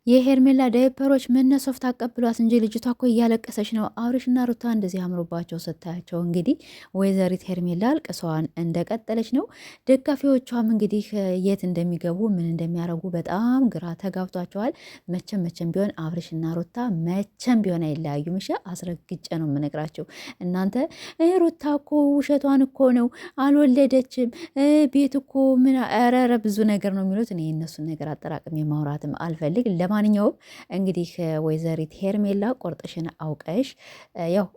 የሄርሜላ ዳይፐሮች መነሶፍት አቀብሏት እንጂ ልጅቷ እኮ እያለቀሰች ነው። አብርሽና ሩታ እንደዚህ አምሮባቸው ስታያቸው እንግዲህ ወይዘሪት ሄርሜላ አልቅሰዋን እንደቀጠለች ነው። ደጋፊዎቿም እንግዲህ የት እንደሚገቡ ምን እንደሚያደርጉ በጣም ግራ ተጋብቷቸዋል። መቼም ቢሆን አብርሽና ሩታ መቼም ቢሆን አይለያዩም። እሺ አስረግጬ ነው የምነግራቸው። እናንተ ሩታ እኮ ውሸቷን እኮ ነው አልወለደችም፣ ቤት እኮ ምን ረረ ብዙ ነገር ነው የሚሉት። እኔ የእነሱን ነገር አጠራቅም የማውራትም አልፈልግ። ለማንኛውም እንግዲህ ወይዘሪት ሄርሜላ ቆርጥሽን አውቀሽ ያው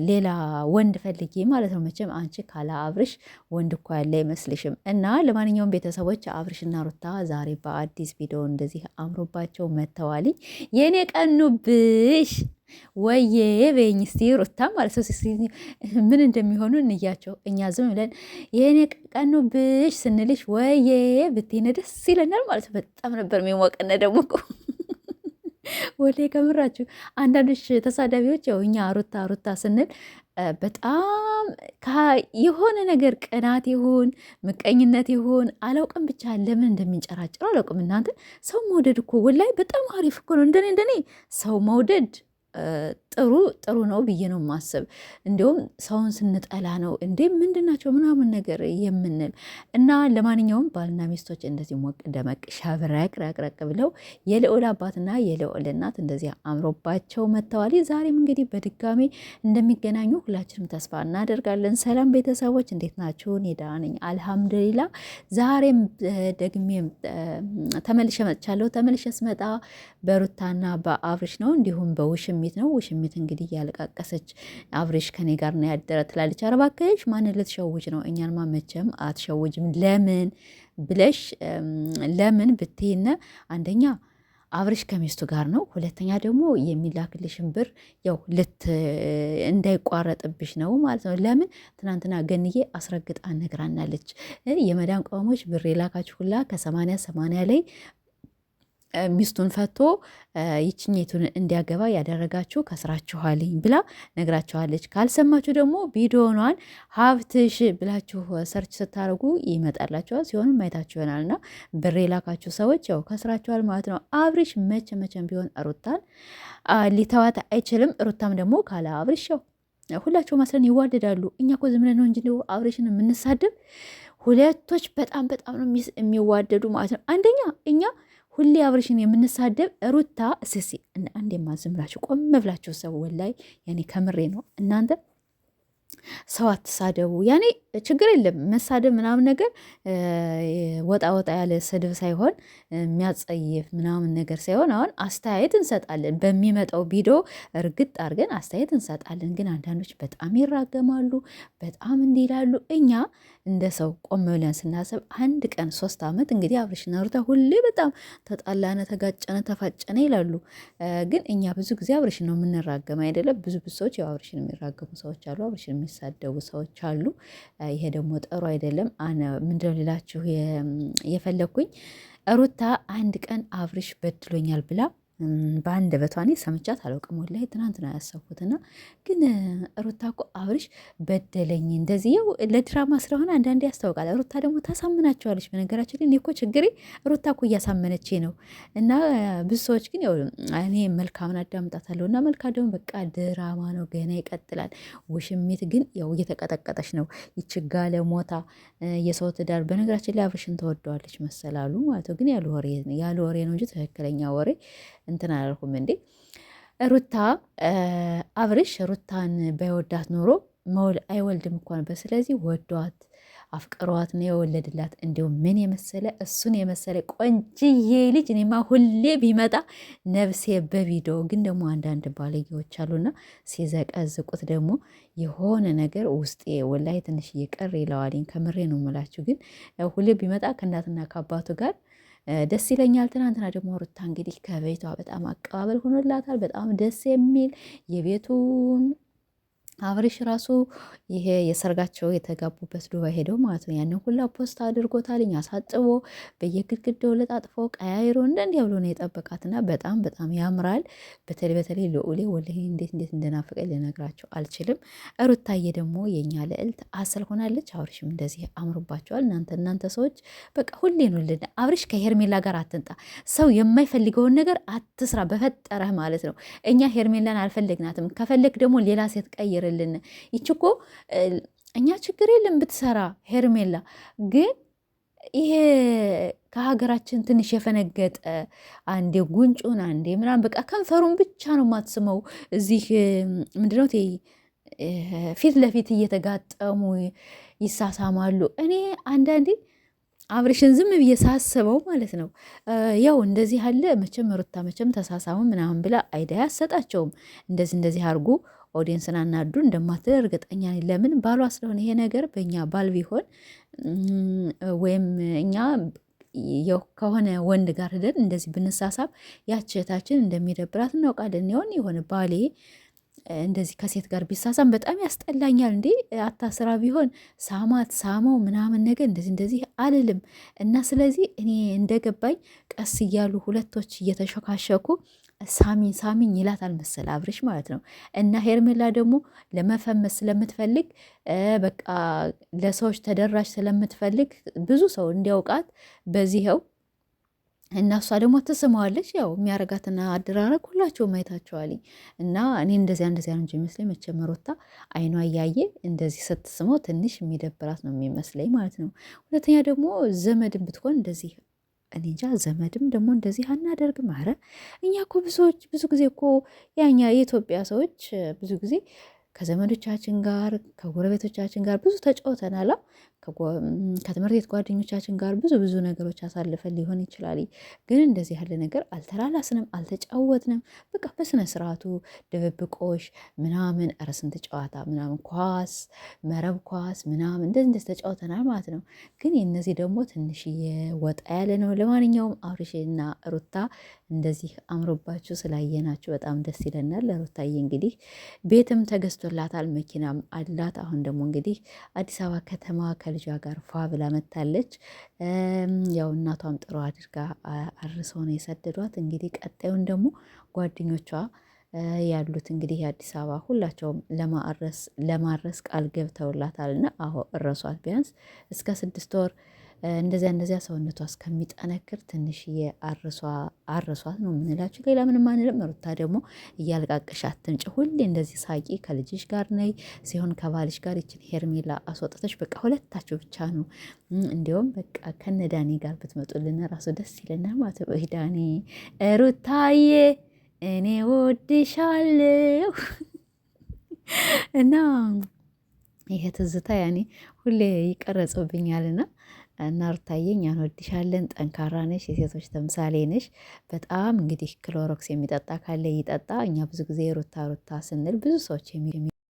ሌላ ወንድ ፈልጊ ማለት ነው። መቼም አንቺ ካላ አብርሽ ወንድ እኮ ያለ አይመስልሽም። እና ለማንኛውም ቤተሰቦች አብርሽና ሩታ ዛሬ በአዲስ ቪዲዮ እንደዚህ አምሮባቸው መተዋልኝ። የእኔ ቀኑብሽ ወዬ በይኝ እስቲ ሩታ ማለት ነው። ምን እንደሚሆኑ እንያቸው። እኛ ዝም ብለን የኔ ቀኑብሽ ስንልሽ ወዬ ብትይነ ደስ ይለናል ማለት ነው። በጣም ነበር የሚሞቀነ ደግሞ ወላሂ ከምራችሁ አንዳንዶች ተሳዳቢዎች ያው እኛ ሩታ ሩታ ስንል በጣም የሆነ ነገር ቅናት ይሁን ምቀኝነት ይሁን አላውቅም፣ ብቻ ለምን እንደሚንጨራጭረው አላውቅም። እናንተ ሰው መውደድ እኮ ወላሂ በጣም አሪፍ እኮ ነው። እንደኔ ሰው መውደድ ጥሩ ነው ብዬ ነው ማስብ። እንዲሁም ሰውን ስንጠላ ነው እንዴ ምንድናቸው ምናምን ነገር የምንል እና ለማንኛውም ባልና ሚስቶች እንደዚህ ሞቅ ደመቅ ሸብረቅ ረቅረቅ ብለው የልዑል አባትና የልዑል እናት እንደዚህ አምሮባቸው መጥተዋል። ዛሬም እንግዲህ በድጋሚ እንደሚገናኙ ሁላችንም ተስፋ እናደርጋለን። ሰላም ቤተሰቦች እንዴት ናችሁ? እኔ ደህና ነኝ አልሐምዱሊላ። ዛሬም ደግሜ ተመልሼ መጥቻለሁ። ተመልሼ ስመጣ በሩታና በአብርሽ ነው፣ እንዲሁም በውሽሚት ነው። ውሽሚት እንግዲህ እያለቃቀሰች አብርሽ ከኔ ጋር ነው ያደረ ትላለች። ኧረ እባክሽ ማንን ልትሸውጅ ነው? እኛንማ መቼም አትሸውጅም። ለምን ብለሽ ለምን ብትይነ አንደኛ አብርሽ ከሚስቱ ጋር ነው፣ ሁለተኛ ደግሞ የሚላክልሽን ብር ያው እንዳይቋረጥብሽ ነው ማለት ነው። ለምን ትናንትና ገንዬ አስረግጣ ነግራናለች። የመዳን ቀመሞች ብር የላካችሁ ሁላ ከ80 ላይ ሚስቱን ፈቶ ይችኝቱን እንዲያገባ ያደረጋችሁ ከስራችኋልኝ ብላ ነግራችኋለች። ካልሰማችሁ ደግሞ ቪዲዮኗን ሀብትሽ ብላችሁ ሰርች ስታደርጉ ይመጣላችኋል። ሲሆንም ማየታችሁ ይሆናል። እና ብር የላካችሁ ሰዎች ያው ከስራችኋል ማለት ነው። አብርሽ መቼም ቢሆን ሩታን ሊተዋት አይችልም። ሩታም ደግሞ ካለ አብርሽ ያው ሁላቸው ማስለን ይዋደዳሉ። እኛ እኮ ዝም ብለን ነው እንጂ አብርሽን የምንሳደብ። ሁለቶች በጣም ነው የሚዋደዱ ማለት ነው። አንደኛ እኛ ሁሌ አብርሽን የምንሳደብ ሩታ እስሲ አንዴ ማዝምላችሁ ቆም ብላችሁ ሰው ወላይ ያኔ ከምሬ ነው። እናንተ ሰው አትሳደቡ። ያኔ ችግር የለም መሳደብ ምናምን ነገር ወጣ ያለ ስድብ ሳይሆን የሚያጸይፍ ምናምን ነገር ሳይሆን አሁን አስተያየት እንሰጣለን። በሚመጣው ቪዲዮ እርግጥ አድርገን አስተያየት እንሰጣለን። ግን አንዳንዶች በጣም ይራገማሉ፣ በጣም እንዲህ ይላሉ። እኛ እንደ ሰው ቆም ብለን ስናስብ 1 ቀን 3 ዓመት እንግዲህ አብርሽና ሩታ ሁሌ በጣም ተጣላነ፣ ተጋጨነ፣ ተፋጨነ ይላሉ። ግን እኛ ብዙ ጊዜ አብርሽን ነው የምንራገም አይደለም። ብዙ ሰዎች ያው አብርሽን የሚራገሙ ሰዎች አሉ፣ አብርሽን የሚሳደቡ ሰዎች አሉ። ይሄ ደግሞ ጥሩ አይደለም። ምንድነው ልላችሁ የፈለግኩኝ ሩታ 1 ቀን አብርሽ በድሎኛል ብላ በአንድ በቷኔ ሰምቻት አላውቅም። ወላሂ ትናንት ነው ያሰብኩትና ግን ሩታ እኮ አብርሽ በደለኝ እንደዚህ ያው ለድራማ ስለሆነ አንዳንዴ ያስታውቃል። ሩታ ደግሞ ታሳምናቸዋለች። በነገራችን ላይ እኔ እኮ ችግሬ ሩታ እኮ እያሳመነች ነው። እና ብዙ ሰዎች ግን ያው እኔ መልካምን አዳምጣታለሁ እና መልካ ደግሞ በቃ ድራማ ነው ገና ይቀጥላል። ውሽሚት ግን ያው እየተቀጠቀጠች ነው። ይችጋለ ሞታ የሰው ትዳር በነገራችን ላይ አብርሽን ተወደዋለች መሰላሉ ማለት ነው። ግን ያሉ ወሬ ነው እንጂ ትክክለኛ ወሬ እንትን አላልኩም እንዴ። ሩታ አብርሽ ሩታን ባይወዳት ኖሮ አይወልድም እኮ ነበር። ስለዚህ ወዷት አፍቅሯት ነው የወለድላት። እንዲሁም ምን የመሰለ እሱን የመሰለ ቆንጅዬ ልጅ እኔማ ሁሌ ቢመጣ ነፍሴ በቪዲዮ። ግን ደግሞ አንዳንድ ባለጌዎች አሉና ሲዘቀዝቁት ደግሞ የሆነ ነገር ውስጤ ወላሂ ትንሽ እየቀር ይለዋልኝ። ከምሬ ነው የምላችሁ። ግን ሁሌ ቢመጣ ከእናትና ከአባቱ ጋር ደስ ይለኛል። ትናንትና ደግሞ ሩታ እንግዲህ ከቤቷ በጣም አቀባበል ሆኖላታል። በጣም ደስ የሚል የቤቱ አብርሽ ራሱ ይሄ የሰርጋቸው የተጋቡበት ዱባይ ሄደው ማለት ነው። ያንን ሁላ ፖስት አድርጎታል። አሳጥቦ በየግድግዳው ለጣጥፎ ቀያይሮ እንዲህ ብሎ ነው የጠበቃትና በጣም በጣም ያምራል። በተለይ ልዑሌ ወላሂ እንዴት እንደናፈቀኝ ልነግራቸው አልችልም። ሩታዬ ደግሞ የኛ ልዕልት አስል ሆናለች። አብርሽም እንደዚህ አምሮባቸዋል። እናንተ ሰዎች በቃ ሁሌ ነው ልን አብርሽ ከሄርሜላ ጋር አትንጣ። ሰው የማይፈልገውን ነገር አትስራ በፈጠረህ ማለት ነው። እኛ ሄርሜላን አልፈለግናትም። ከፈለግ ደግሞ ሌላ ሴት ቀይር ልን ይችኮ እኛ ችግር የለም ብትሰራ ሄርሜላ ግን ይሄ ከሀገራችን ትንሽ የፈነገጠ አንዴ ጉንጩን አንዴ ምናምን በቃ ከንፈሩን ብቻ ነው የማትስመው። እዚህ ምንድነው ፊት ለፊት እየተጋጠሙ ይሳሳማሉ። እኔ አንዳንዴ አብርሽን ዝም ብዬ ሳስበው ማለት ነው ያው እንደዚህ አለ መቼም ሩታ መቼም ተሳሳሙ ምናምን ብላ አይዳ አሰጣቸውም እንደዚህ አድርጉ ኦዲየንስን አናዱ እንደማትል እርግጠኛ ነኝ። ለምን ባሏ ስለሆነ ይሄ ነገር በእኛ ባል ቢሆን ወይም እኛ ከሆነ ወንድ ጋር ሄደን እንደዚህ ብንሳሳብ ያችታችን እንደሚደብራት እናውቃለን። የሆነ ባሌ እንደዚህ ከሴት ጋር ቢሳሳም በጣም ያስጠላኛል። እንዴ አታስራ ቢሆን ሳማት ሳመው ምናምን ነገር እንደዚህ አልልም። እና ስለዚህ እኔ እንደገባኝ ቀስ እያሉ ሁለቶች እየተሸካሸኩ ሳሚኝ ይላታል መሰለ አብርሽ ማለት ነው። እና ሄርሜላ ደግሞ ለመፈመስ ስለምትፈልግ በቃ ለሰዎች ተደራሽ ስለምትፈልግ ብዙ ሰው እንዲያውቃት በዚህው እና እሷ ደግሞ ትስመዋለች። ያው የሚያረጋትና አደራረግ ሁላቸውም አይታቸዋልኝ። እና እኔ እንደዚያ ነው እንጂ ይመስለኝ መቼም ሩታ አይኗ እያየ እንደዚህ ስትስመው ትንሽ የሚደብራት ነው የሚመስለኝ ማለት ነው። ሁለተኛ ደግሞ ዘመድም ብትሆን እንደዚህ እኔ እንጃ ዘመድም ደግሞ እንደዚህ አናደርግም። አረ እኛ እኮ ብዙ ጊዜ እኮ ያኛ የኢትዮጵያ ሰዎች ብዙ ጊዜ ከዘመዶቻችን ጋር ከጎረቤቶቻችን ጋር ብዙ ተጫውተናል። ከትምህርት ቤት ጓደኞቻችን ጋር ብዙ ነገሮች አሳልፈን ሊሆን ይችላል። ግን እንደዚህ ያለ ነገር አልተላላስንም፣ አልተጫወትንም። በቃ በስነ ስርዓቱ ድብብቆሽ ምናምን ኧረ ስንት ጨዋታ ምናምን ኳስ፣ መረብ ኳስ ምናምን እንደዚህ ተጫውተናል ማለት ነው። ግን የነዚህ ደግሞ ትንሽዬ ወጣ ያለ ነው። ለማንኛውም አብርሽና ሩታ እንደዚህ አምሮባችሁ ስላየናችሁ በጣም ደስ ይለናል። ለሩታዬ እንግዲህ ቤትም ተገዝቶላታል፣ መኪናም አላት። አሁን ደግሞ እንግዲህ አዲስ አበባ ከተማ ከልጇ ጋር ፏ ብላ መታለች። ያው እናቷም ጥሩ አድርጋ አርሰው ነው የሰደዷት። እንግዲህ ቀጣዩን ደግሞ ጓደኞቿ ያሉት እንግዲህ የአዲስ አበባ ሁላቸውም ለማረስ ቃል ገብተውላታልና አሁ እረሷት ቢያንስ እስከ 6 ወር እንደዚያ ሰውነቷ እስከሚጠነክር ትንሽዬ አርሷት ነው የምንላችሁ። ሌላ ምንም አንልም። ሩታ ደግሞ እያለቃቀሽ አትምጭ፣ ሁሌ እንደዚህ ሳቂ፣ ከልጅሽ ጋር ነይ ሲሆን ከባልሽ ጋር ይችን ሄርሜላ አስወጥተሽ በቃ ሁለታችሁ ብቻ ነው። እንዲሁም በቃ ከነ ዳኒ ጋር ብትመጡልን ራሱ ደስ ይለናል ማለት ነው። ዳኒ ሩታዬ እኔ ወድሻለሁ እና ይሄ ትዝታ ያኔ ሁሌ ይቀረጽብኛልና እና ሩታዬ እኛን እንወድሻለን። ጠንካራ ነሽ፣ የሴቶች ተምሳሌ ነሽ። በጣም እንግዲህ ክሎሮክስ የሚጠጣ ካለ ይጠጣ። እኛ ብዙ ጊዜ ሩታ ስንል ብዙ ሰዎች